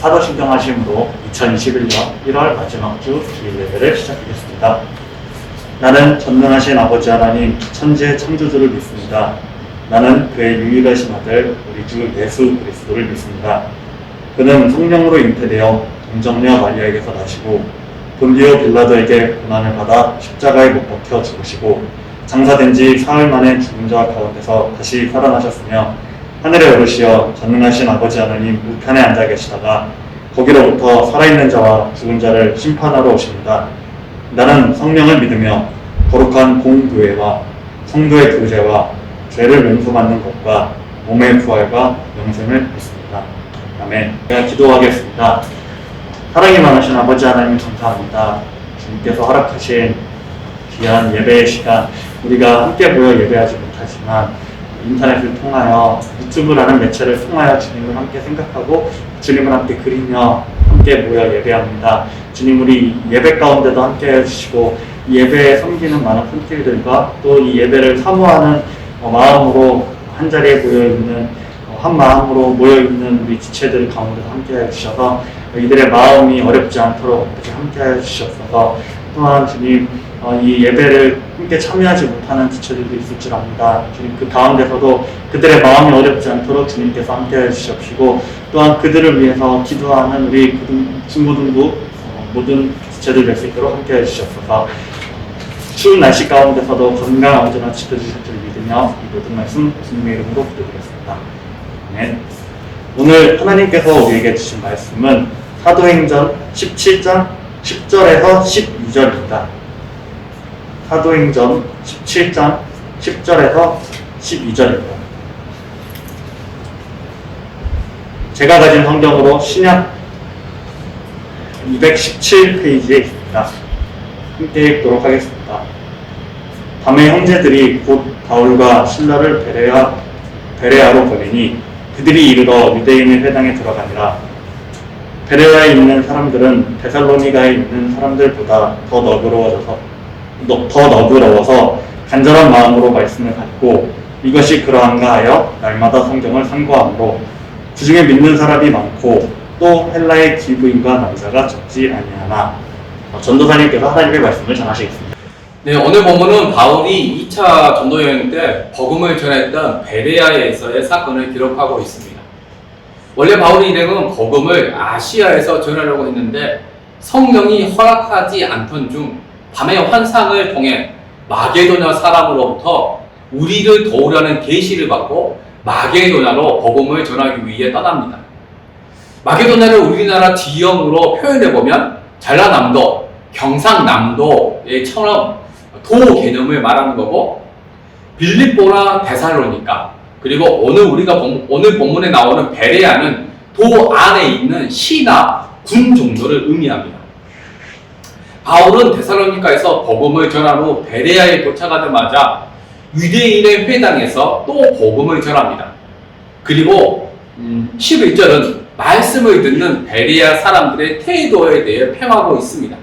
사도신경 하심으로 2021년 1월 마지막 주 주일 예배를 시작하겠습니다. 나는 전능하신 아버지 하나님 천지의 창조주를 믿습니다. 나는 그의 유일하신 아들 우리 주 예수 그리스도를 믿습니다. 그는 성령으로 잉태되어 동정녀 마리아에게서 나시고 본디오 빌라도에게 고난을 받아 십자가에 못 박혀 죽으시고 장사된 지 사흘 만에 죽은 자 가운데서 다시 살아나셨으며 하늘에 오르시어 전능하신 아버지 하나님 우편에 앉아 계시다가 거기로부터 살아있는 자와 죽은 자를 심판하러 오십니다. 나는 성령을 믿으며 거룩한 공교회와 성도의 교제와 죄를 용서받는 것과 몸의 부활과 영생을 믿습니다. 아멘. 제가 기도하겠습니다. 사랑이 많으신 아버지 하나님 감사합니다. 주님께서 허락하신 귀한 예배의 시간, 우리가 함께 모여 예배하지 못하지만 인터넷을 통하여 유튜브라는 매체를 통하여 주님을 함께 생각하고 주님을 함께 그리며 함께 모여 예배합니다. 주님, 우리 예배 가운데도 함께 해주시고 예배에 섬기는 많은 손길들과 또 이 예배를 사모하는 마음으로 한자리에 모여있는 한 마음으로 모여있는 우리 지체들 가운데서 함께 해주셔서 이들의 마음이 어렵지 않도록 함께 해주셨어서 또한 주님 이 예배를 함께 참여하지 못하는 지체들도 있을 줄 압니다. 주님, 그 가운데서도 그들의 마음이 어렵지 않도록 주님께서 함께 해주시옵시고 또한 그들을 위해서 기도하는 우리 중고등부 모든 지체들 뵐 수 있도록 함께 해주시옵소서. 추운 날씨 가운데서도 건강 언제나 지켜주실 줄 믿으며 이 모든 말씀 주님의 이름으로 기도드렸습니다. 아멘. 오늘 하나님께서 우리에게 주신 말씀은 사도행전 17장 10절에서 12절입니다. 사도행전 17장 10절에서 12절입니다. 제가 가진 성경으로 신약 217페이지에 있습니다. 함께 읽도록 하겠습니다. 밤에 형제들이 곧 바울과 실라를 베레아로 보내니 그들이 이르러 유대인의 회당에 들어가니라. 베레아에 있는 사람들은 데살로니가에 있는 사람들보다 더 너그러워서 간절한 마음으로 말씀을 갖고 이것이 그러한가 하여 날마다 성경을 상고하므로 그중에 믿는 사람이 많고 또 헬라의 기부인과 남자가 적지 아니하나. 전도사님께서 하나님의 말씀을 전하시겠습니다. 네, 오늘 본문은 바울이 2차 전도 여행 때 복음을 전했던 베레아에서의 사건을 기록하고 있습니다. 원래 바울의 일행은 복음을 아시아에서 전하려고 했는데 성령이 허락하지 않던 중 밤의 환상을 통해 마게도냐 사람으로부터 우리를 도우려는 계시를 받고 마게도냐로 복음을 전하기 위해 떠납니다. 마게도냐를 우리나라 지형으로 표현해보면 전라남도, 경상남도처럼 도 개념을 말하는 거고 빌립보나 데살로니가 그리고 오늘 본문에 나오는 베레아는 도 안에 있는 시나 군 정도를 의미합니다. 바울은 데살로니가에서 복음을 전한 후 베레아에 도착하자마자 유대인의 회당에서 또 복음을 전합니다. 그리고 11절은 말씀을 듣는 베레아 사람들의 태도에 대해 평하고 있습니다.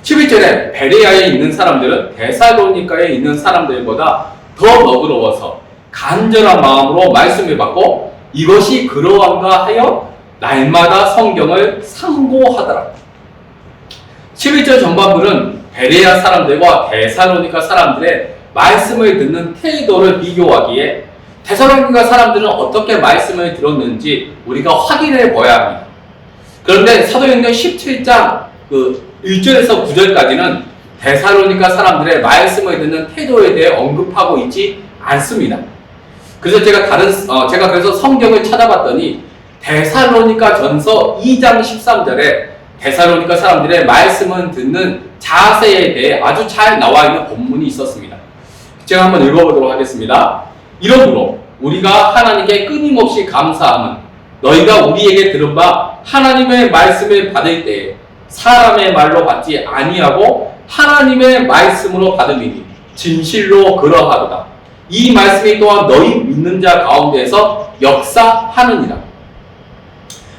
11절에 베레아에 있는 사람들은 데살로니가에 있는 사람들보다 더 너그러워서 간절한 마음으로 말씀을 받고 이것이 그러한가 하여 날마다 성경을 상고하더라. 11절 전반부는 베레아 사람들과 데살로니가 사람들의 말씀을 듣는 태도를 비교하기에 데살로니가 사람들은 어떻게 말씀을 들었는지 우리가 확인해 보아야 합니다. 그런데 사도행전 17장 1절에서 9절까지는 데살로니가 사람들의 말씀을 듣는 태도에 대해 언급하고 있지 않습니다. 그래서 제가 그래서 성경을 찾아봤더니 데살로니가 전서 2장 13절에 데살로니가 사람들의 말씀을 듣는 자세에 대해 아주 잘 나와 있는 본문이 있었습니다. 제가 한번 읽어보도록 하겠습니다. 이러므로 우리가 하나님께 끊임없이 감사함은 너희가 우리에게 들은 바 하나님의 말씀을 받을 때에 사람의 말로 받지 아니하고 하나님의 말씀으로 받음이니 진실로 그러하도다. 이 말씀이 또한 너희 믿는 자 가운데에서 역사하느니라.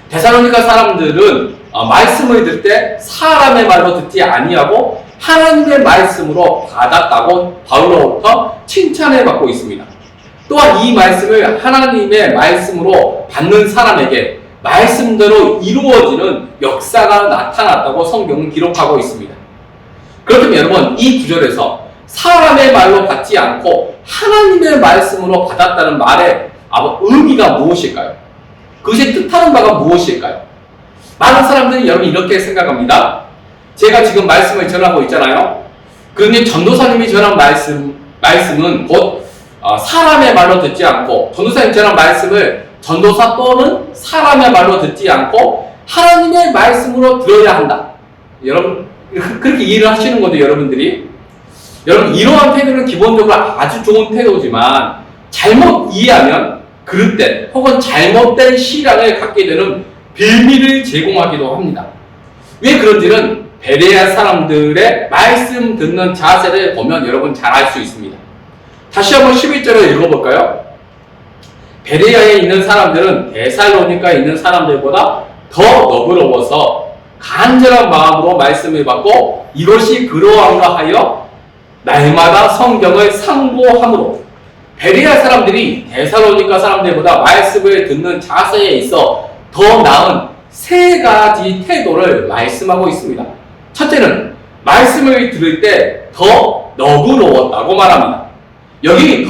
데살로니가 사람들은 말씀을 듣을 때 사람의 말로 듣지 아니하고 하나님의 말씀으로 받았다고 바울로부터 칭찬을 받고 있습니다. 또한 이 말씀을 하나님의 말씀으로 받는 사람에게 말씀대로 이루어지는 역사가 나타났다고 성경은 기록하고 있습니다. 그렇다면 여러분, 이 구절에서 사람의 말로 받지 않고 하나님의 말씀으로 받았다는 말의 의미가 무엇일까요? 그것이 뜻하는 바가 무엇일까요? 많은 사람들은 여러분 이렇게 생각합니다. 제가 지금 말씀을 전하고 있잖아요. 그런데 전도사님이 전한 말씀은 곧 사람의 말로 듣지 않고, 전도사님 전한 말씀을 전도사 또는 사람의 말로 듣지 않고 하나님의 말씀으로 들어야 한다. 여러분 그렇게 이해를 하시는 거죠, 여러분들이. 여러분, 이러한 태도는 기본적으로 아주 좋은 태도지만 잘못 이해하면 그릇된 혹은 잘못된 신앙을 갖게 되는 빌미를 제공하기도 합니다. 왜 그런지는 베레아 사람들의 말씀 듣는 자세를 보면 여러분 잘 알 수 있습니다. 다시 한번 11절을 읽어볼까요? 베레아에 있는 사람들은 데살로니가에 있는 사람들보다 더 너그러워서 간절한 마음으로 말씀을 받고 이것이 그러한가 하여 날마다 성경을 상고함으로, 베레아 사람들이 데살로니가 사람들보다 말씀을 듣는 자세에 있어 더 나은 세 가지 태도를 말씀하고 있습니다. 첫째는 말씀을 들을 때 더 너그러웠다고 말합니다. 여기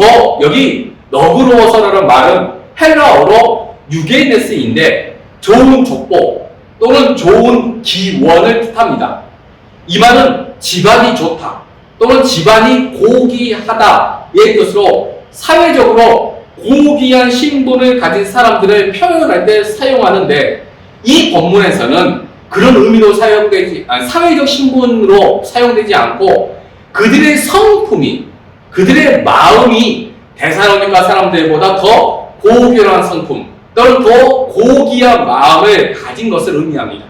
너그러워서라는 말은 헬라어로 유게네스인데 좋은 족보 또는 좋은 기원을 뜻합니다. 이 말은 집안이 좋다 또는 집안이 고귀하다의 뜻으로 사회적으로 고귀한 신분을 가진 사람들을 표현할 때 사용하는데, 이 본문에서는 그런 의미로 사회적 신분으로 사용되지 않고 그들의 성품이, 그들의 마음이 데살로니가 사람들보다 더 고귀한 성품 또는 더 고귀한 마음을 가진 것을 의미합니다.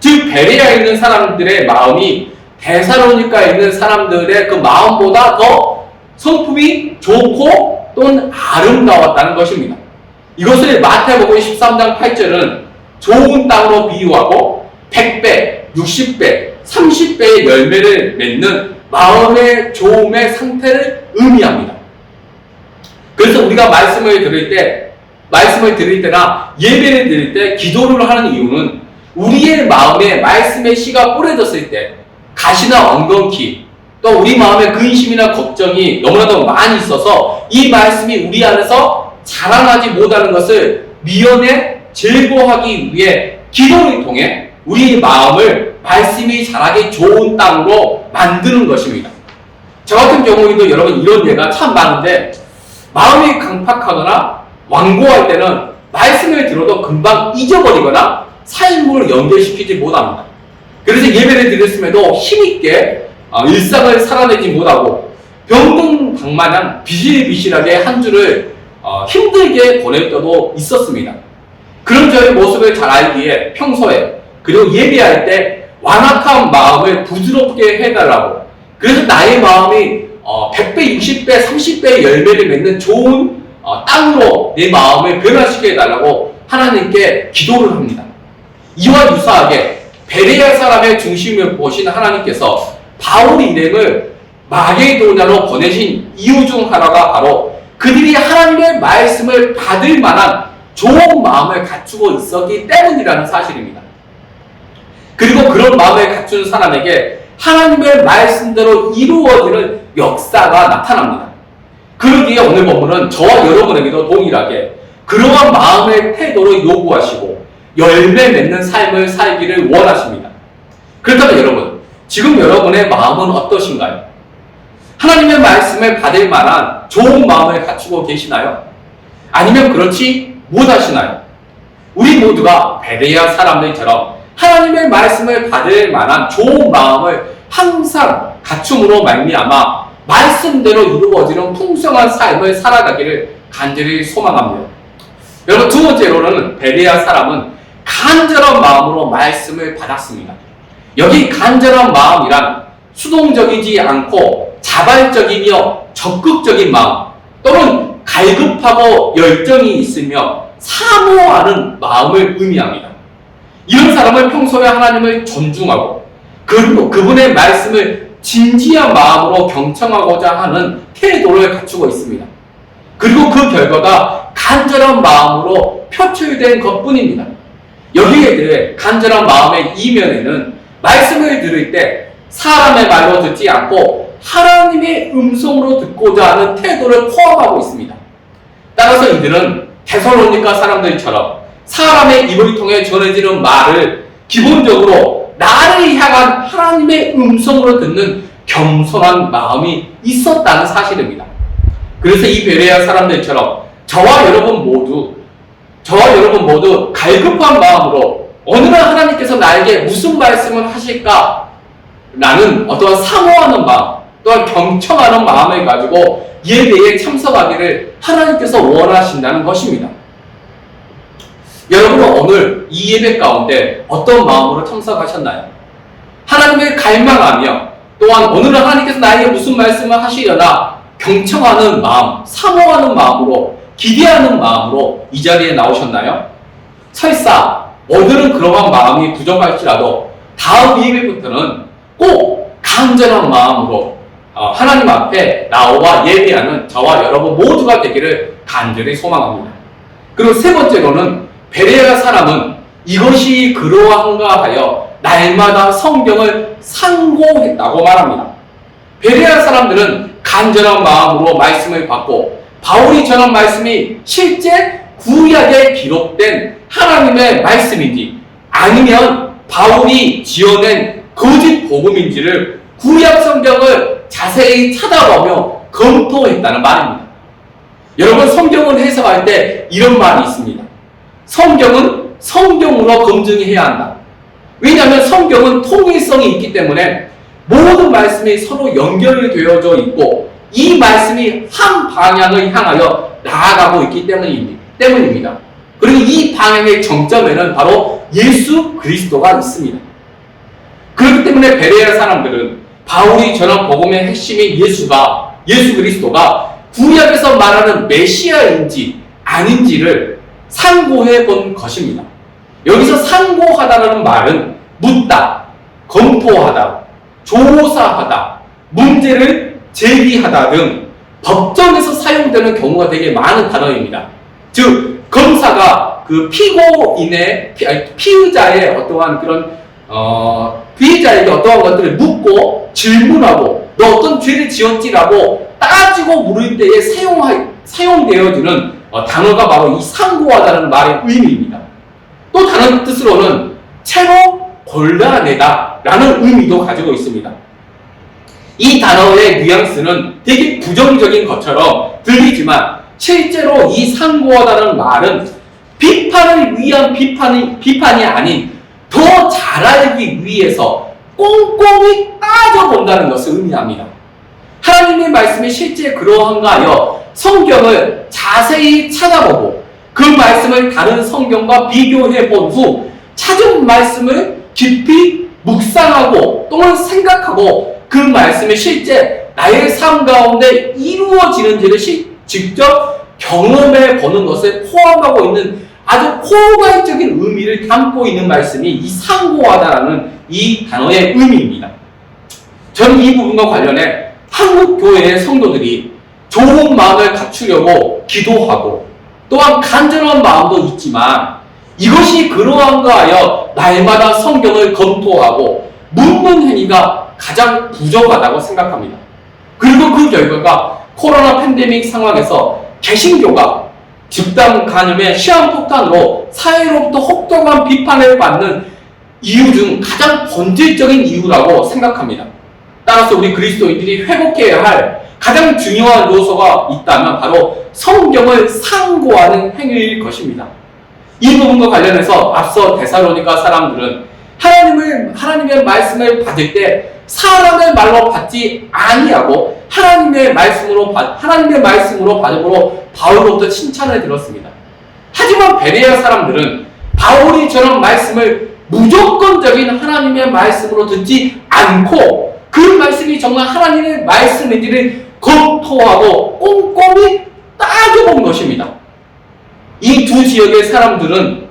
즉 베레아에 있는 사람들의 마음이 데살로니가에 있는 사람들의 그 마음보다 더 성품이 좋고 또는 아름다웠다는 것입니다. 이것을 마태복음 13장 8절은 좋은 땅으로 비유하고 100배, 60배, 30배의 열매를 맺는 마음의 좋음의 상태를 의미합니다. 그래서 우리가 말씀을 드릴 때나 예배를 드릴 때 기도를 하는 이유는 우리의 마음에 말씀의 씨가 뿌려졌을 때 가시나 엉겅퀴 또 우리 마음에 근심이나 걱정이 너무나도 많이 있어서 이 말씀이 우리 안에서 자라나지 못하는 것을 미연에 제거하기 위해 기도를 통해 우리 마음을 말씀이 자라기 좋은 땅으로 만드는 것입니다. 저 같은 경우에도 여러분 이런 예가 참 많은데, 마음이 강팍하거나 완고할 때는 말씀을 들어도 금방 잊어버리거나 삶을 연결시키지 못합니다. 그래서 예배를 드렸음에도 힘있게 일상을 살아내지 못하고 병동당마냥 비실비실하게 한 주를 힘들게 보낼 때도 있었습니다. 그런 저의 모습을 잘 알기에 평소에 그리고 예배할 때 완악한 마음을 부드럽게 해달라고, 그래서 나의 마음이 100배, 60배, 30배의 열매를 맺는 좋은 땅으로 내 마음을 변화시켜달라고 하나님께 기도를 합니다. 이와 유사하게 베레아 사람의 중심을 보신 하나님께서 바울 일행을 마게도냐로 보내신 이유 중 하나가 바로 그들이 하나님의 말씀을 받을 만한 좋은 마음을 갖추고 있었기 때문이라는 사실입니다. 그리고 그런 마음을 갖춘 사람에게 하나님의 말씀대로 이루어지는 역사가 나타납니다. 그러기에 오늘 본문은 저와 여러분에게도 동일하게 그러한 마음의 태도를 요구하시고 열매 맺는 삶을 살기를 원하십니다. 그렇다면 여러분, 지금 여러분의 마음은 어떠신가요? 하나님의 말씀을 받을 만한 좋은 마음을 갖추고 계시나요? 아니면 그렇지 못하시나요? 우리 모두가 베레아 사람들처럼 하나님의 말씀을 받을 만한 좋은 마음을 항상 갖춤으로 말미암아 말씀대로 이루어지는 풍성한 삶을 살아가기를 간절히 소망합니다. 여러분, 두 번째로는 베레아 사람은 간절한 마음으로 말씀을 받았습니다. 여기 간절한 마음이란 수동적이지 않고 자발적이며 적극적인 마음 또는 갈급하고 열정이 있으며 사모하는 마음을 의미합니다. 이런 사람은 평소에 하나님을 존중하고 그리고 그분의 말씀을 진지한 마음으로 경청하고자 하는 태도를 갖추고 있습니다. 그리고 그 결과가 간절한 마음으로 표출된 것뿐입니다. 여기에 대해 간절한 마음의 이면에는 말씀을 들을 때 사람의 말로 듣지 않고 하나님의 음성으로 듣고자 하는 태도를 포함하고 있습니다. 따라서 이들은 데살로니가 사람들처럼 사람의 입을 통해 전해지는 말을 기본적으로 나를 향한 하나님의 음성으로 듣는 겸손한 마음이 있었다는 사실입니다. 그래서 이 베레아 사람들처럼 저와 여러분 모두 갈급한 마음으로 어느 날 하나님께서 나에게 무슨 말씀을 하실까? 라는 어떠한 사모하는 마음, 또한 경청하는 마음을 가지고 예배에 참석하기를 하나님께서 원하신다는 것입니다. 여러분은 오늘 이 예배 가운데 어떤 마음으로 참석하셨나요? 하나님을 갈망하며 또한 오늘은 하나님께서 나에게 무슨 말씀을 하시려나 경청하는 마음, 사모하는 마음으로, 기대하는 마음으로 이 자리에 나오셨나요? 설사 오늘은 그러한 마음이 부족할지라도 다음 예배부터는 꼭 간절한 마음으로 하나님 앞에 나와 예배하는 저와 여러분 모두가 되기를 간절히 소망합니다. 그리고 세 번째로는 베레아 사람은 이것이 그러한가 하여 날마다 성경을 상고했다고 말합니다. 베레아 사람들은 간절한 마음으로 말씀을 받고 바울이 전한 말씀이 실제 구약에 기록된 하나님의 말씀인지 아니면 바울이 지어낸 거짓 복음인지를 구약 성경을 자세히 찾아보며 검토했다는 말입니다. 여러분, 성경을 해석할 때 이런 말이 있습니다. 성경은 성경으로 검증해야 한다. 왜냐하면 성경은 통일성이 있기 때문에 모든 말씀이 서로 연결되어져 있고 이 말씀이 한 방향을 향하여 나아가고 있기 때문입니다. 그리고 이 방향의 정점에는 바로 예수 그리스도가 있습니다. 그렇기 때문에 베레아 사람들은 바울이 전한 복음의 핵심인 예수 그리스도가 구약에서 말하는 메시아인지 아닌지를 상고해 본 것입니다. 여기서 상고하다는 말은 묻다, 검토하다, 조사하다, 문제를 제기하다 등 법정에서 사용되는 경우가 되게 많은 단어입니다. 즉, 검사가 그 피의자의 어떠한 그런 피의자에게 어떠한 것들을 묻고 질문하고 너 어떤 죄를 지었지라고 따지고 물을 때에 사용되어지는 단어가 바로 이 상고하다는 말의 의미입니다. 또 다른 뜻으로는 채로 골라내다 라는 의미도 가지고 있습니다. 이 단어의 뉘앙스는 되게 부정적인 것처럼 들리지만 실제로 이 상고하다는 말은 비판을 위한 비판이 아닌 더 잘 알기 위해서 꼼꼼히 따져본다는 것을 의미합니다. 하나님의 말씀이 실제 그러한가 하여 성경을 자세히 찾아보고 그 말씀을 다른 성경과 비교해 본 후 찾은 말씀을 깊이 묵상하고 또는 생각하고 그 말씀이 실제 나의 삶 가운데 이루어지는지를 직접 경험해 보는 것을 포함하고 있는 아주 포괄적인 의미를 담고 있는 말씀이 이 상고하다라는 이 단어의 의미입니다. 저는 이 부분과 관련해 한국 교회의 성도들이 좋은 마음을 갖추려고 기도하고 또한 간절한 마음도 있지만 이것이 그러한가 하여 날마다 성경을 검토하고 묻는 행위가 가장 부족하다고 생각합니다. 그리고 그 결과가 코로나 팬데믹 상황에서 개신교가 집단 간염의 시한폭탄으로 사회로부터 혹독한 비판을 받는 이유 중 가장 본질적인 이유라고 생각합니다. 따라서 우리 그리스도인들이 회복해야 할 가장 중요한 요소가 있다면 바로 성경을 상고하는 행위일 것입니다. 이 부분과 관련해서 앞서 데살로니가 사람들은 하나님의 말씀을 받을 때 사람의 말로 받지 아니하고 하나님의 말씀으로 받음으로 바울로부터 칭찬을 들었습니다. 하지만 베레아 사람들은 바울이 전한 말씀을 무조건적인 하나님의 말씀으로 듣지 않고 그 말씀이 정말 하나님의 말씀인지를 검토하고 꼼꼼히 따져본 것입니다. 이 두 지역의 사람들은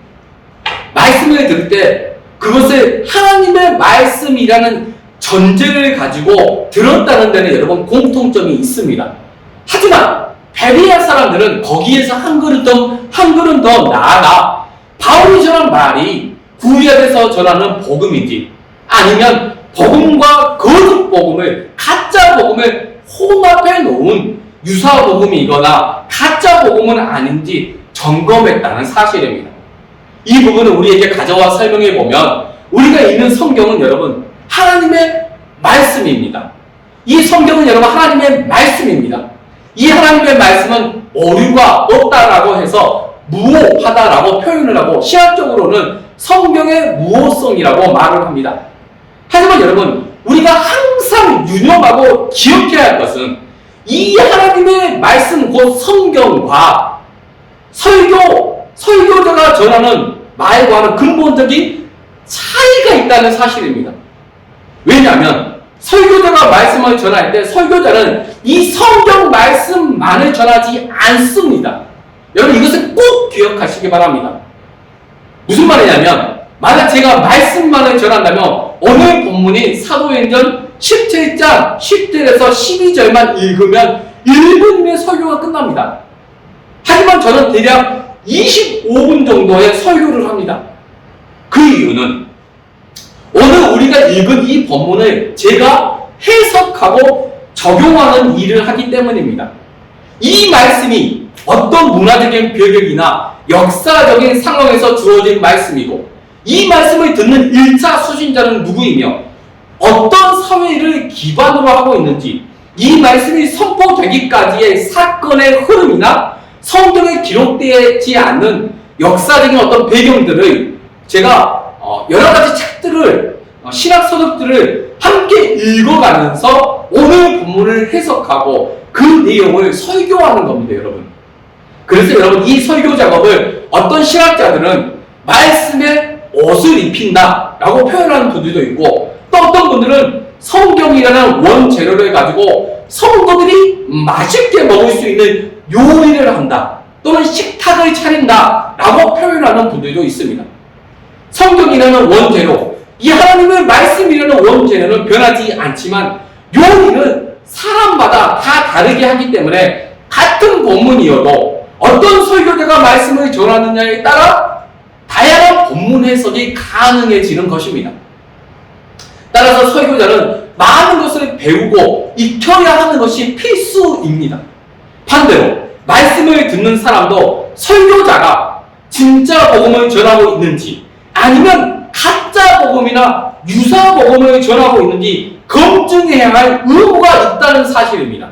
말씀을 들을 때 그것을 하나님의 말씀이라는 전제를 가지고 들었다는 데는 여러분 공통점이 있습니다. 하지만 베레아 사람들은 거기에서 한 걸음 더 나아가 바울이 전한 말이 구약에서 전하는 복음인지 아니면 복음과 거짓 복음을 가짜 복음을 혼합해 놓은 유사 복음이거나 가짜 복음은 아닌지 점검했다는 사실입니다. 이 부분을 우리에게 가져와 설명해 보면 우리가 읽는 성경은 여러분 하나님의 말씀입니다. 이 성경은 여러분 하나님의 말씀입니다. 이 하나님의 말씀은 오류가 없다라고 해서 무오하다라고 표현을 하고 신학적으로는 성경의 무오성이라고 말을 합니다. 하지만 여러분 우리가 항상 유념하고 기억해야 할 것은 이 하나님의 말씀 곧 성경과 설교자가 전하는 말과는 근본적인 차이가 있다는 사실입니다. 왜냐하면 설교자가 말씀을 전할 때 설교자는 이 성경 말씀만을 전하지 않습니다. 여러분 이것을 꼭 기억하시기 바랍니다. 무슨 말이냐면 만약 제가 말씀만을 전한다면 오늘 본문이 사도행전 17장 10절에서 12절만 읽으면 1분의 설교가 끝납니다. 하지만 저는 대략 25분 정도의 설교를 합니다. 그 이유는 오늘 우리가 읽은 이 본문을 제가 해석하고 적용하는 일을 하기 때문입니다. 이 말씀이 어떤 문화적인 배경이나 역사적인 상황에서 주어진 말씀이고 이 말씀을 듣는 1차 수신자는 누구이며 어떤 사회를 기반으로 하고 있는지 이 말씀이 선포되기까지의 사건의 흐름이나 성경에 기록되지 않는 역사적인 어떤 배경들을 제가 여러 가지 책들을 신학 서적들을 함께 읽어가면서 오늘 본문을 해석하고 그 내용을 설교하는 겁니다, 여러분. 그래서 여러분 이 설교 작업을 어떤 신학자들은 말씀에 옷을 입힌다라고 표현하는 분들도 있고 또 어떤 분들은 성경이라는 원재료를 가지고 성도들이 맛있게 먹을 수 있는 요리를 한다 또는 식탁을 차린다라고 표현하는 분들도 있습니다. 성경이라는 원재료, 이 하나님의 말씀이라는 원재료는 변하지 않지만 요리는 사람마다 다 다르게 하기 때문에 같은 본문이어도 어떤 설교자가 말씀을 전하느냐에 따라 다양한 본문 해석이 가능해지는 것입니다. 따라서 설교자는 많은 것을 배우고 익혀야 하는 것이 필수입니다. 반대로 말씀을 듣는 사람도 설교자가 진짜 복음을 전하고 있는지 아니면 가짜 복음이나 유사 복음을 전하고 있는지 검증해야 할 의무가 있다는 사실입니다.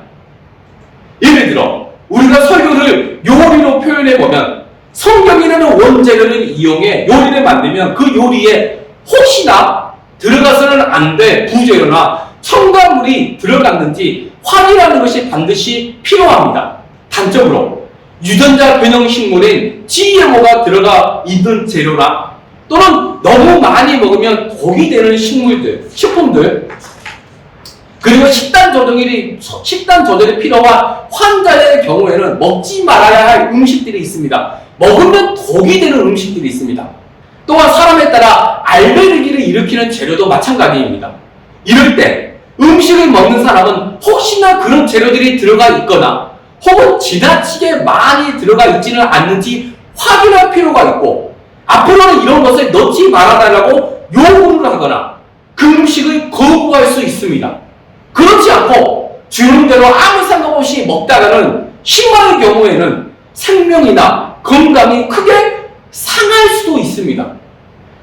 예를 들어 우리가 설교를 요리로 표현해보면 성경이라는 원재료를 이용해 요리를 만들면 그 요리에 혹시나 들어가서는 안 될 부재료나 첨가물이 들어갔는지 확인하는 것이 반드시 필요합니다. 단적으로 유전자 변형 식물인 GMO가 들어가 있는 재료나 또는 너무 많이 먹으면 독이 되는 식품들 그리고 식단 조절이 필요한 환자의 경우에는 먹지 말아야 할 음식들이 있습니다. 먹으면 독이 되는 음식들이 있습니다. 또한 사람에 따라 알레르기를 일으키는 재료도 마찬가지입니다. 이럴 때 음식을 먹는 사람은 혹시나 그런 재료들이 들어가 있거나 혹은 지나치게 많이 들어가 있지는 않는지 확인할 필요가 있고 앞으로는 이런 것을 넣지 말아달라고 요구를 하거나 그 음식을 거부할 수 있습니다. 그렇지 않고 주는 대로 아무 생각 없이 먹다가는 심한 경우에는 생명이나 건강이 크게 상할 수도 있습니다.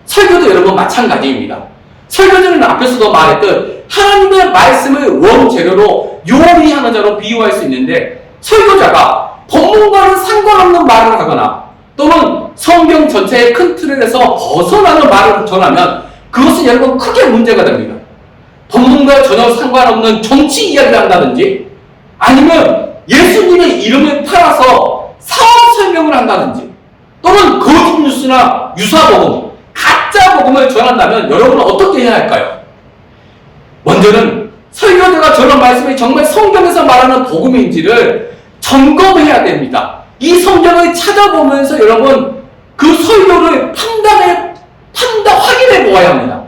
설교도 여러분 마찬가지입니다. 설교자는 앞에서도 말했듯 하나님의 말씀을 원재료로 요리하는 자로 비유할 수 있는데 설교자가 본문과는 상관없는 말을 하거나 또는 성경 전체의 큰 틀에서 벗어나는 말을 전하면 그것은 여러분 크게 문제가 됩니다. 본문과 전혀 상관없는 정치 이야기를 한다든지 아니면 예수님의 이름을 팔아서 사업 설명을 한다든지 또는 거짓 뉴스나 유사복음, 가짜 복음을 전한다면 여러분은 어떻게 해야 할까요? 먼저는 설교자가 전한 말씀이 정말 성경에서 말하는 복음인지를 점검해야 됩니다. 이 성경을 찾아보면서 여러분 그 설교를 확인해 보아야 합니다.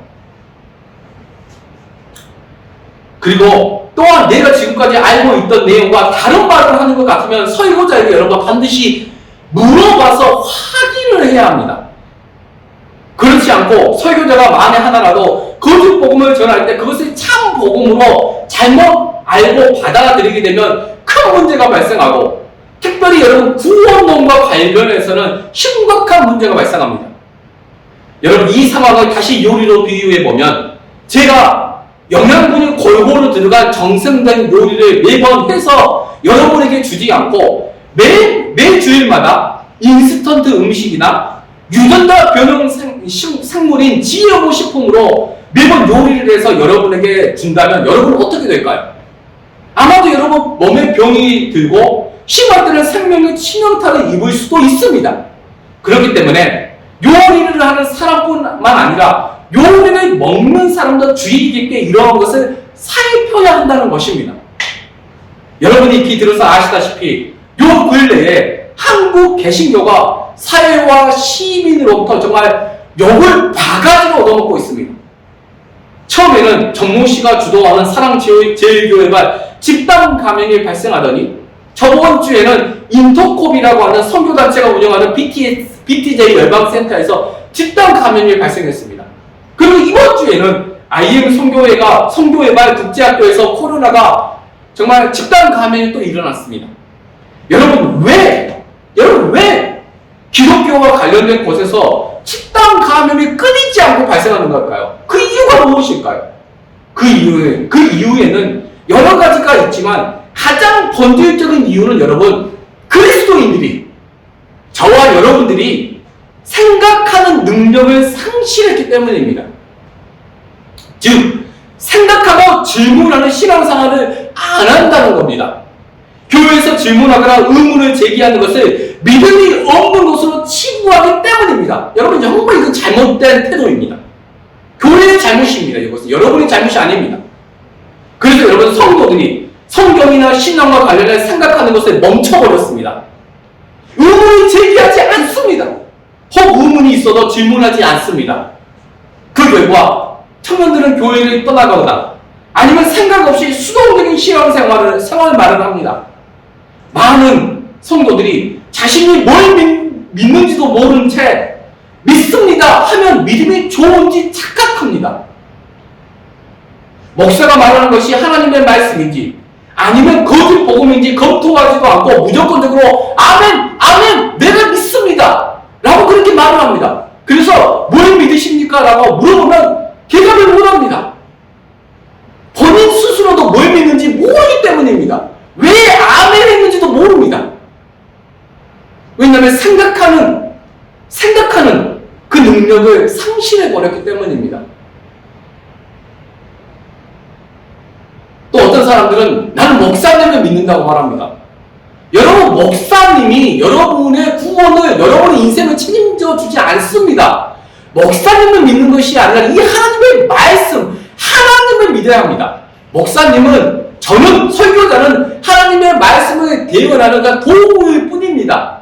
그리고 또한 내가 지금까지 알고 있던 내용과 다른 말을 하는 것 같으면 설교자에게 여러분 반드시 물어봐서 확인을 해야 합니다. 그렇지 않고 그리고 설교자가 만에 하나라도 거짓 복음을 전할 때 그것을 참 복음으로 잘못 알고 받아들이게 되면 큰 문제가 발생하고, 특별히 여러분 구원론과 관련해서는 심각한 문제가 발생합니다. 여러분 이 상황을 다시 요리로 비유해 보면, 제가 영양분이 골고루 들어간 정성된 요리를 매번 해서 여러분에게 주지 않고 매 주일마다 인스턴트 음식이나 유전자 변형 생물인 GMO 식품으로 매번 요리를 해서 여러분에게 준다면 여러분은 어떻게 될까요? 아마도 여러분 몸에 병이 들고 심할 때는 생명의 치명타를 입을 수도 있습니다. 그렇기 때문에 요리를 하는 사람뿐만 아니라 요리를 먹는 사람도 주의 깊게 이러한 것을 살펴야 한다는 것입니다. 여러분이 익히 들어서 아시다시피 요 근래에 한국 개신교가 사회와 시민으로부터 정말 욕을 바가지로 얻어먹고 있습니다. 처음에는 정모 씨가 주도하는 사랑제일교회가 집단 감염이 발생하더니, 저번 주에는 인터콥이라고 하는 선교단체가 운영하는 BTJ 열방센터에서 집단 감염이 발생했습니다. 그리고 이번 주에는 IM 선교회발 국제학교에서 코로나가 정말 집단 감염이 또 일어났습니다. 여러분 왜 기독교와 관련된 곳에서 집단 감염이 끊이지 않고 발생하는 걸까요? 그 이유가 무엇일까요? 그 이유에는 여러 가지가 있지만 가장 본질적인 이유는 여러분, 그리스도인들이, 저와 여러분들이 생각하는 능력을 상실했기 때문입니다. 즉 생각하고 질문하는 신앙생활을 안 한다는 겁니다. 교회에서 질문하거나 의문을 제기하는 것을 믿음이 없는 것으로 치부하기 때문입니다. 여러분 정말 이건 잘못된 태도입니다. 교회의 잘못입니다. 이것은 여러분의 잘못이 아닙니다. 그래서 여러분 성도들이 성경이나 신앙과 관련해 생각하는 것을 멈춰버렸습니다. 의문을 제기하지 않습니다. 혹 의문이 있어도 질문하지 않습니다. 그 결과 청년들은 교회를 떠나가거나 아니면 생각 없이 수동적인 신앙생활을 합니다. 많은 성도들이 자신이 뭘 믿는지도 모른 채 믿습니다 하면 믿음이 좋은지 착각합니다. 목사가 말하는 것이 하나님의 말씀인지 아니면 거짓 복음인지 검토하지도 않고 무조건적으로 아멘 내가 믿습니다 라고 그렇게 말을 합니다. 그래서 뭘 믿으십니까? 라고 물어보면 대답을 못합니다. 본인 스스로도 뭘 믿는지 모르기 때문입니다. 왜 아멘 했는지도 모릅니다. 왜냐하면 생각하는 그 능력을 상실해버렸기 때문입니다. 또 어떤 사람들은 나는 목사님을 믿는다고 말합니다. 여러분, 목사님이 여러분의 구원을, 여러분의 인생을 책임져 주지 않습니다. 목사님을 믿는 것이 아니라 이 하나님의 말씀, 하나님을 믿어야 합니다. 목사님은, 설교자는 하나님의 말씀을 대변하는 도구일 뿐입니다.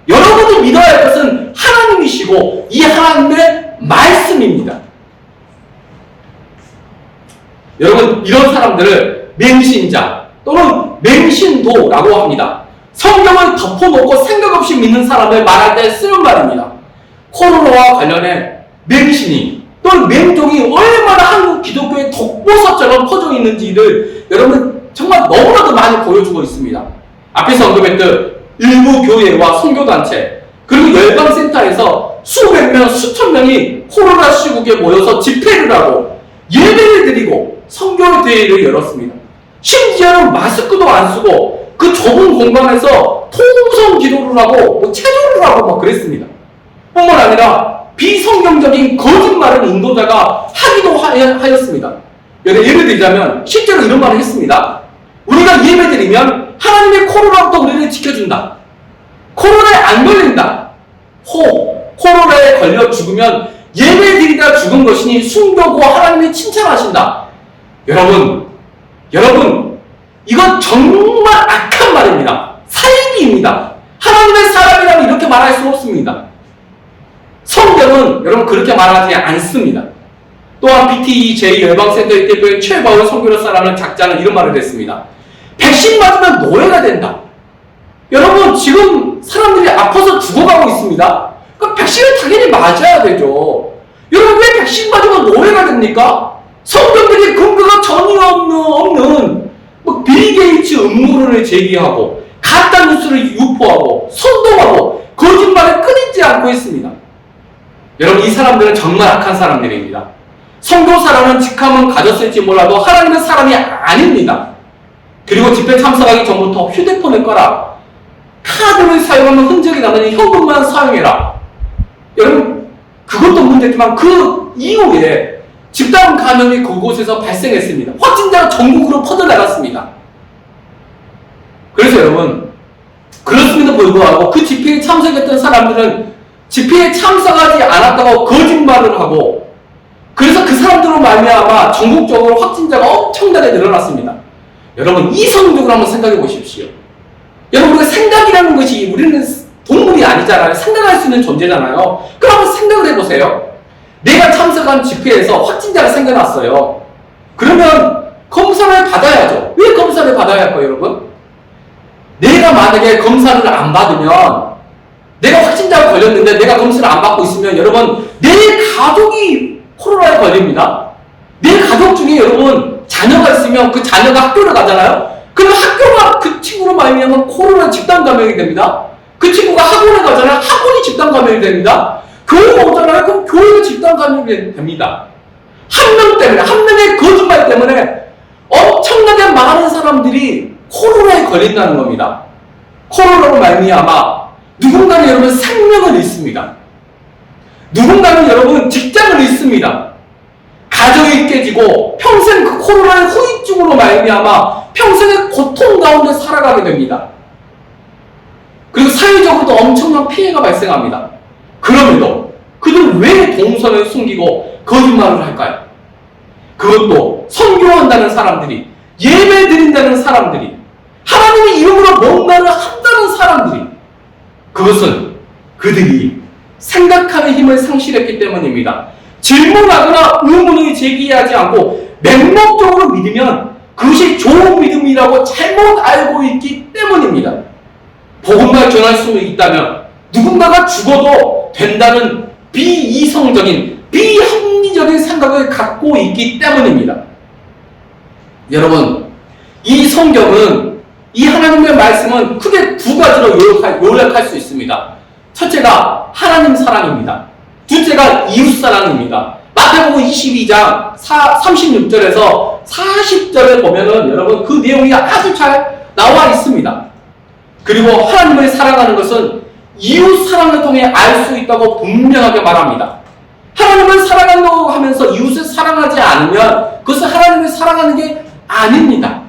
여러분이 믿어야 할 것은 하나님이시고 이 하나님의 말씀입니다. 여러분, 이런 사람들을 맹신자 또는 맹신도라고 합니다. 성경을 덮어놓고 생각 없이 믿는 사람을 말할 때 쓰는 말입니다. 코로나와 관련해 맹신이 또는 맹종이 얼마나 한국 기독교의 독보사처럼 퍼져 있는지를 여러분 정말 너무나도 많이 보여주고 있습니다. 앞에서 언급했던 일부 교회와 선교단체 그리고 열방센터에서 수백 명, 수천 명이 코로나 시국에 모여서 집회를 하고 예배를 드리고 선교대회를 열었습니다. 심지어는 마스크도 안 쓰고 그 좁은 공간에서 통성 기도를 하고 체조를 하고 막 그랬습니다. 뿐만 아니라 비성경적인 거짓말을 인도자가 하기도 하였습니다. 예를 들자면 실제로 이런 말을 했습니다. 우리가 예배드리면 하나님의 코로나부터 우리를 지켜준다. 코로나에 안 걸린다. 코로나에 걸려 죽으면 예배드리다 죽은 것이니 순교고 하나님이 칭찬하신다. 여러분 이건 정말 악한 말입니다. 사이비입니다. 하나님의 사람이라면 이렇게 말할 수 없습니다. 성경은 여러분 그렇게 말하지 않습니다. 또한 BTJ 열방센터의 대표인 최바울 선교사라는 작자는 이런 말을 했습니다. 백신 맞으면 노예가 된다. 여러분 지금 사람들이 아파서 죽어가고 있습니다. 그러니까 백신을 당연히 맞아야 되죠. 여러분 왜 핵심가지고 노래가 됩니까? 성경들이 근거가 전혀 없는 빌 게이츠 음모론을 제기하고 가짜뉴스를 유포하고 선동하고 거짓말을 끊이지 않고 있습니다. 여러분, 이 사람들은 정말 악한 사람들입니다. 선교사라는 직함은 가졌을지 몰라도 하나님은 사람이 아닙니다. 그리고 집회 참석하기 전부터 휴대폰을 꺼라, 카드를 사용하면 흔적이 나는 현금만 사용해라. 여러분, 그것도 문제지만 그 이후에 집단 감염이 그곳에서 발생했습니다. 확진자가 전국으로 퍼져나갔습니다. 그래서 여러분, 그렇음에도 불구하고 그 집회에 참석했던 사람들은 집회에 참석하지 않았다고 거짓말을 하고, 그래서 그 사람들로 말미암아 전국적으로 확진자가 엄청나게 늘어났습니다. 여러분, 이성적으로 한번 생각해 보십시오. 여러분, 우리가 생각이라는 것이, 우리는 동물이 아니잖아요. 생각할 수 있는 존재잖아요. 그럼 한번 생각을 해보세요. 내가 참석한 집회에서 확진자가 생겨났어요. 그러면 검사를 받아야죠. 왜 검사를 받아야 할까요, 여러분? 내가 만약에 검사를 안 받으면, 내가 확진자가 걸렸는데 내가 검사를 안 받고 있으면, 여러분, 내 가족이 코로나에 걸립니다. 내 가족 중에 여러분 자녀가 있으면 그 자녀가 학교를 가잖아요. 그럼 학교가 그 친구로 말미암아 코로나 집단 감염이 됩니다. 그 친구가 학원에 가잖아요. 학원이 집단 감염이 됩니다. 교회가 오잖아요. 그럼 교회가 집단 감염이 됩니다. 한 명 때문에, 한 명의 거짓말 때문에 엄청나게 많은 사람들이 코로나에 걸린다는 겁니다. 코로나로 말미암아 누군가는 여러분 생명을 잃습니다. 누군가는 여러분 직장을 잃습니다. 가정이 깨지고 평생 그 코로나의 후유증으로 말미암아 평생의 고통 가운데 살아가게 됩니다. 그리고 사회적으로도 엄청난 피해가 발생합니다. 그럼에도 그들 왜 동선을 숨기고 거짓말을 할까요? 그것도 선교한다는 사람들이, 예배 드린다는 사람들이, 하나님의 이름으로 뭔가를 한다는 사람들이, 그것은 그들이 생각하는 힘을 상실했기 때문입니다. 질문하거나 의문을 제기하지 않고 맹목적으로 믿으면 그것이 좋은 믿음이라고 잘못 알고 있기 때문입니다. 복음을 전할 수 있다면 누군가가 죽어도 된다는 비이성적인, 비합리적인 생각을 갖고 있기 때문입니다. 여러분, 이 성경은, 이 하나님의 말씀은 크게 두 가지로 요약할 수 있습니다. 첫째가 하나님 사랑입니다. 둘째가 이웃 사랑입니다. 마태복음 22장 36절에서 40절에 보면은 여러분 그 내용이 아주 잘 나와 있습니다. 그리고 하나님을 사랑하는 것은 이웃 사랑을 통해 알 수 있다고 분명하게 말합니다. 하나님을 사랑한다고 하면서 이웃을 사랑하지 않으면 그것은 하나님을 사랑하는 게 아닙니다.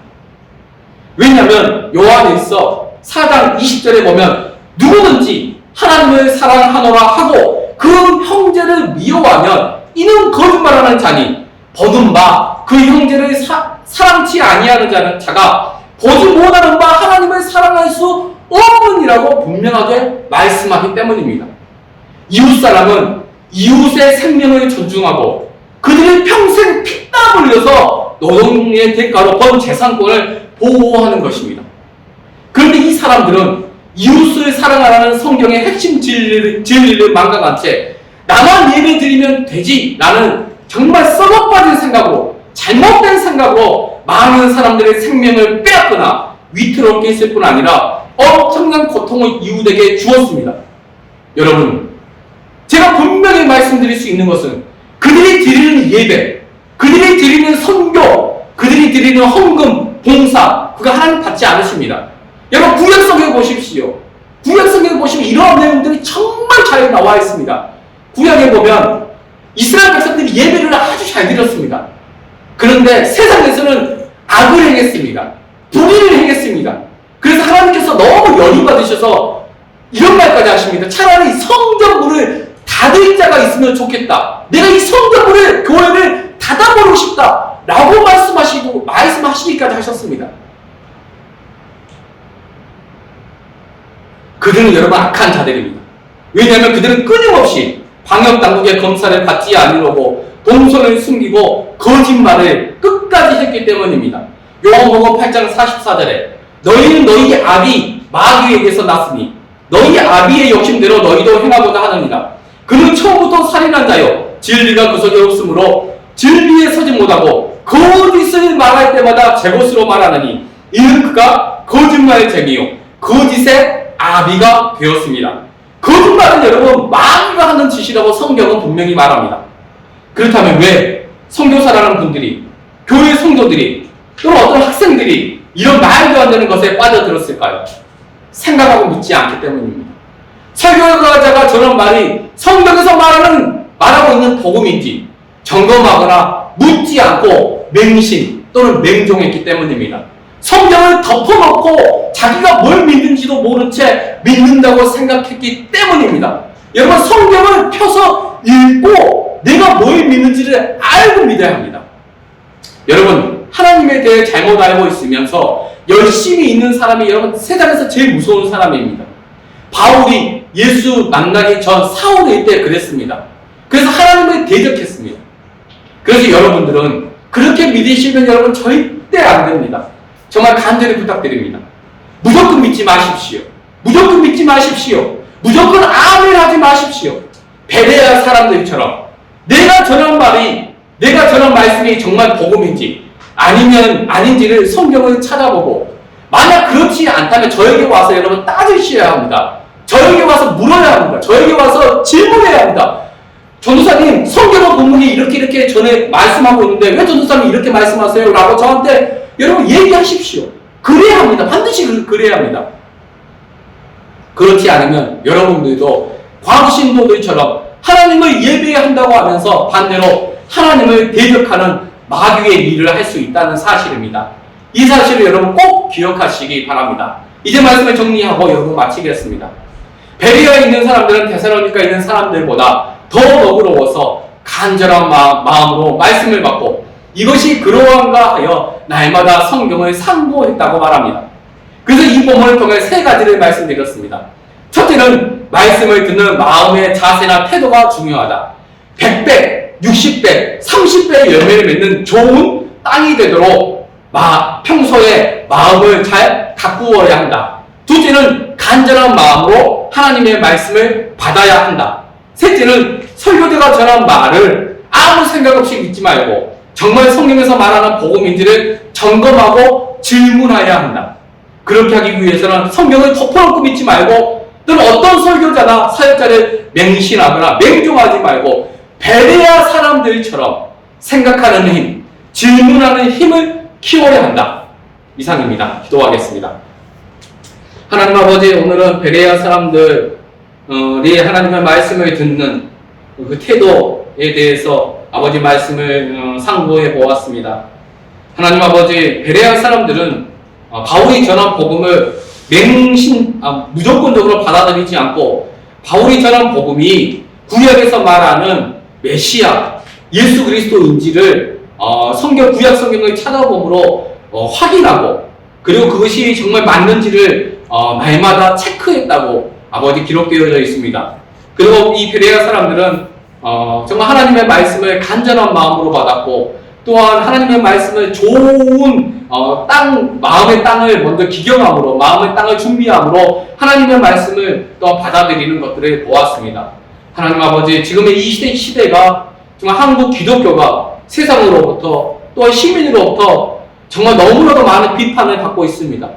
왜냐하면 요한일서 4장 20절에 보면 누구든지 하나님을 사랑하노라 하고 그 형제를 미워하면 이는 거짓말하는 자니 보는 바 그 형제를 사랑치 아니하는 자가 보지 못하는 바 하나님을 사랑할 수 없느니라고 분명하게 말씀하기 때문입니다. 이웃사람은 이웃의 생명을 존중하고 그들이 평생 피땀 흘려서 노동의 대가로 번 재산권을 보호하는 것입니다. 그런데 이 사람들은 이웃을 사랑하라는 성경의 핵심 진리를 망각한 채 나만 예배 드리면 되지 라는 정말 썩어빠진 생각으로, 잘못된 생각으로 많은 사람들의 생명을 빼앗거나 위태롭게 했을 뿐 아니라 엄청난 고통을 이웃에게 주었습니다. 여러분, 제가 분명히 말씀드릴 수 있는 것은 그들이 드리는 예배, 그들이 드리는 선교, 그들이 드리는 헌금, 봉사, 그거 하나님 받지 않으십니다. 여러분, 구약성경에 보십시오. 구약성경에 보시면 이러한 내용들이 정말 잘 나와 있습니다. 구약에 보면 이스라엘 백성들이 예배를 아주 잘 드렸습니다. 그런데 세상에서는 악을 행했습니다. 불의를 행했습니다. 그래서 하나님께서 너무 연이 받으셔서 이런 말까지 하십니다. 차라리 성전문을 닫을 자가 있으면 좋겠다. 내가 이 성전문을, 교회를 닫아버리고 싶다. 라고 말씀하시기까지 하셨습니다. 그들은 여러분 악한 자들입니다. 왜냐하면 그들은 끊임없이 방역당국의 검사를 받지 않으려고 동선을 숨기고 거짓말을 끝까지 했기 때문입니다. 요한복음 8장 44절에 너희는 너희 아비 마귀에게서 났으니 너희 아비의 욕심대로 너희도 행하고자 하느니라. 그는 처음부터 살인한 자요 진리가 그 속에 없으므로 진리에 서지 못하고 거짓을 말할 때마다 제 것으로 말하느니 이는 그가 거짓말의 쟁이요 거짓의 아비가 되었습니다. 거짓말은 여러분 마귀가 하는 짓이라고 성경은 분명히 말합니다. 그렇다면 왜 선교사라는 분들이, 교회 성도들이, 또는 어떤 학생들이 이런 말도 안 되는 것에 빠져들었을까요? 생각하고 믿지 않기 때문입니다. 설교자가 저런 말이 성경에서 말하고 있는 복음인지 점검하거나 묻지 않고 맹신 또는 맹종했기 때문입니다. 성경을 덮어놓고 자기가 뭘 믿는지도 모른 채 믿는다고 생각했기 때문입니다. 여러분, 성경을 펴서 읽고 내가 뭘 믿는지를 알고 믿어야 합니다. 여러분, 하나님에 대해 잘못 알고 있으면서 열심히 있는 사람이 여러분 세상에서 제일 무서운 사람입니다. 바울이 예수 만나기 전 사울일 때 그랬습니다. 그래서 하나님을 대적했습니다. 그래서 여러분들은 그렇게 믿으시면 여러분 절대 안 됩니다. 정말 간절히 부탁드립니다. 무조건 믿지 마십시오. 무조건 믿지 마십시오. 무조건 아멘 하지 마십시오. 베레아 사람들처럼 내가 전한 말씀이 정말 복음인지 아니면 아닌지를 성경을 찾아보고, 만약 그렇지 않다면 저에게 와서 여러분 따지셔야 합니다. 저에게 와서 물어야 합니다. 저에게 와서 질문해야 합니다. 전도사님, 성경의 본문이 이렇게 전에 말씀하고 있는데 왜 전도사님이 이렇게 말씀하세요? 라고 저한테 여러분 얘기하십시오. 그래야 합니다. 반드시 그래야 합니다. 그렇지 않으면 여러분들도 광신도들처럼 하나님을 예배한다고 하면서 반대로 하나님을 대적하는 마귀의 일을 할 수 있다는 사실입니다. 이 사실을 여러분 꼭 기억하시기 바랍니다. 이제 말씀을 정리하고 여러분 마치겠습니다. 베레아에 있는 사람들은 데살로니가에 있는 사람들보다 더 너그러워서 간절한 마음으로 말씀을 받고 이것이 그러한가 하여 날마다 성경을 상고했다고 말합니다. 그래서 이 본문을 통해 세 가지를 말씀드렸습니다. 첫째는 말씀을 듣는 마음의 자세나 태도가 중요하다. 100배, 60배, 30배의 열매를 맺는 좋은 땅이 되도록 평소에 마음을 잘 가꾸어야 한다. 둘째는 간절한 마음으로 하나님의 말씀을 받아야 한다. 셋째는 설교자가 전한 말을 아무 생각 없이 믿지 말고 정말 성경에서 말하는 복음인지를 점검하고 질문해야 한다. 그렇게 하기 위해서는 성경을 덮어놓고 믿지 말고 또는 어떤 설교자나 사역자를 맹신하거나 맹종하지 말고 베레아 사람들처럼 생각하는 힘, 질문하는 힘을 키워야 한다. 이상입니다. 기도하겠습니다. 하나님 아버지, 오늘은 베레아 사람들이 하나님의 말씀을 듣는 그 태도에 대해서 아버지 말씀을 상고해 보았습니다. 하나님 아버지, 베레아 사람들은 바울이 전한 복음을 무조건적으로 받아들이지 않고 바울이 전한 복음이 구약에서 말하는 메시아 예수 그리스도인지를 구약 성경을 찾아보므로 확인하고, 그리고 그것이 정말 맞는지를 날마다 체크했다고 아버지 기록되어져 있습니다. 그리고 이 베레아 사람들은 정말 하나님의 말씀을 간절한 마음으로 받았고, 또한 하나님의 말씀을 좋은 마음의 땅을 먼저 기경함으로, 마음의 땅을 준비함으로 하나님의 말씀을 또 받아들이는 것들을 보았습니다. 하나님 아버지, 지금의 이 시대가 정말 한국 기독교가 세상으로부터 또한 시민으로부터 정말 너무나도 많은 비판을 받고 있습니다.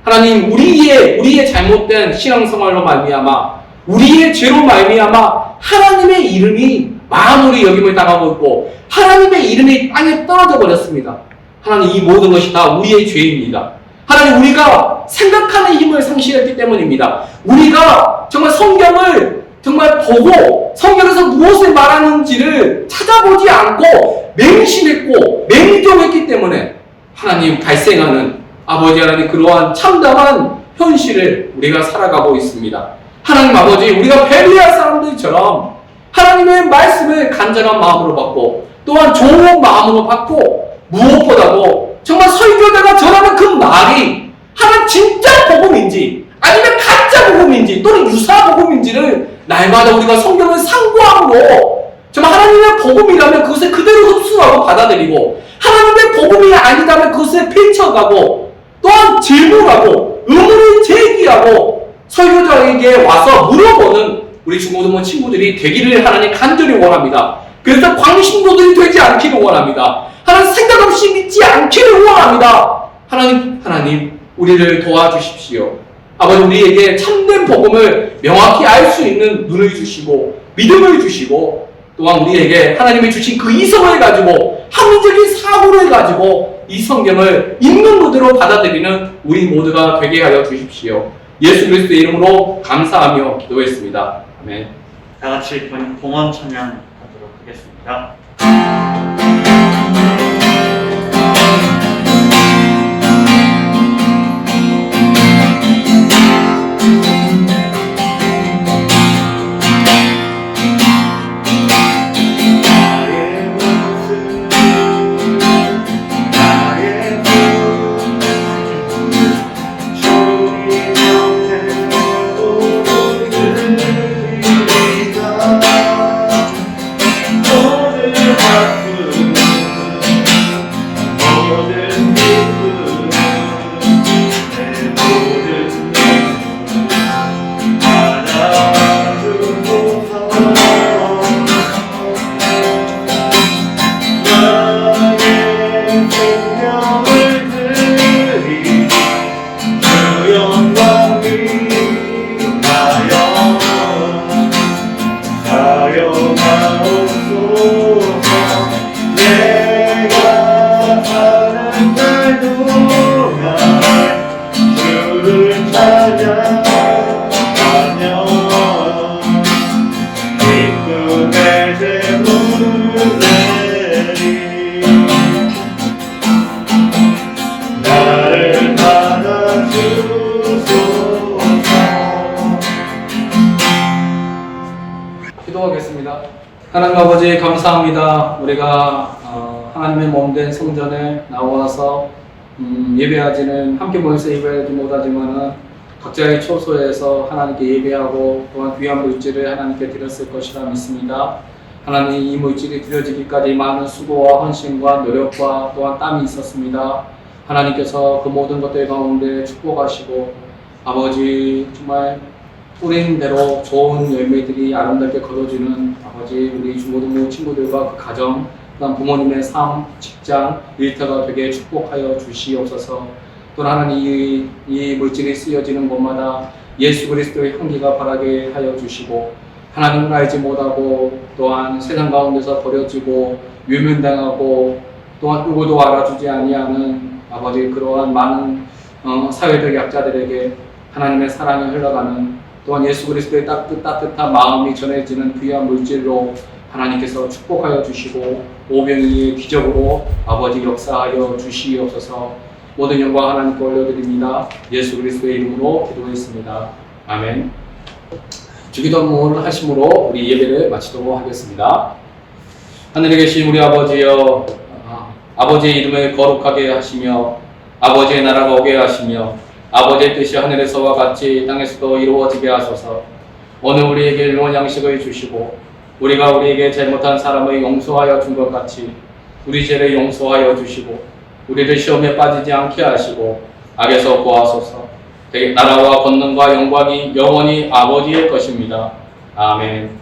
하나님, 우리의 잘못된 신앙생활로 말미암아, 우리의 죄로 말미암아 하나님의 이름이 만물이 여김을 당하고 있고 하나님의 이름이 땅에 떨어져 버렸습니다. 하나님, 이 모든 것이 다 우리의 죄입니다. 하나님, 우리가 생각하는 힘을 상실했기 때문입니다. 우리가 정말 성경을 정말 보고 성경에서 무엇을 말하는지를 찾아보지 않고 맹신했고 맹종했기 때문에 하나님 발생하는 아버지 하나님 그러한 참담한 현실을 우리가 살아가고 있습니다. 하나님 아버지, 우리가 베레아 사람들처럼 하나님의 말씀을 간절한 마음으로 받고 또한 좋은 마음으로 받고, 무엇보다도 정말 설교자가 전하는 그 말이 하나님 진짜 복음인지 아니면 가짜 복음인지 또는 유사 복음인지를 날마다 우리가 성경을 상고함으로 정말 하나님의 복음이라면 그것을 그대로 흡수하고 받아들이고, 하나님의 복음이 아니다면 그것을 펼쳐가고 또한 질문하고 의문을 제기하고 설교자에게 와서 물어보는 우리 중고등부 친구들이 되기를 하나님 간절히 원합니다. 그래서 광신도들이 되지 않기를 원합니다. 하나님 생각 없이 믿지 않기를 원합니다. 하나님 우리를 도와주십시오. 아버지 우리에게 참된 복음을 명확히 알 수 있는 눈을 주시고 믿음을 주시고 또한 우리에게 하나님이 주신 그 이성을 가지고 합리적인 사고를 가지고 이 성경을 있는 그대로 받아들이는 우리 모두가 되게 하여 주십시오. 예수 그리스도의 이름으로 감사하며 기도했습니다. 아멘. 다 같이 봉헌 찬양하도록 하겠습니다. 기도하겠습니다. 하나님 아버지 감사합니다. 우리가 하나님의 몸된 성전에 나와서 예배하지는 함께 모여서 예배하지 못하지만은 각자의 처소에서 하나님께 예배하고 또한 귀한 물질을 하나님께 드렸을 것이라 믿습니다. 하나님 이 물질이 드려지기까지 많은 수고와 헌신과 노력과 또한 땀이 있었습니다. 하나님께서 그 모든 것들 가운데 축복하시고 아버지 정말 뿌린 대로 좋은 열매들이 아름답게 거둬지는 아버지 우리 중고등부 친구들과 그 가정 또한 부모님의 삶, 직장, 일터가 되게 축복하여 주시옵소서. 또한 하나님 이 물질이 쓰여지는 곳마다 예수 그리스도의 향기가 바라게 하여 주시고 하나님을 알지 못하고 또한 세상 가운데서 버려지고 유면당하고 또한 누구도 알아주지 아니하는 아버지 그러한 많은 사회적 약자들에게 하나님의 사랑이 흘러가는 또한 예수 그리스도의 따뜻한 마음이 전해지는 귀한 물질로 하나님께서 축복하여 주시고 오병이의 기적으로 아버지 역사하여 주시옵소서. 모든 영광 하나님께 올려드립니다. 예수 그리스도의 이름으로 기도했습니다. 아멘. 주기도문을 하심으로 우리 예배를 마치도록 하겠습니다. 하늘에 계신 우리 아버지여, 아버지의 이름을 거룩하게 하시며 아버지의 나라가 오게 하시며 아버지의 뜻이 하늘에서와 같이 땅에서도 이루어지게 하소서. 오늘 우리에게 일용할 양식을 주시고 우리가 우리에게 잘못한 사람을 용서하여 준 것 같이 우리 죄를 용서하여 주시고 우리를 시험에 빠지지 않게 하시고 악에서 구하소서. 나라와 권능과 영광이 영원히 아버지의 것입니다. 아멘.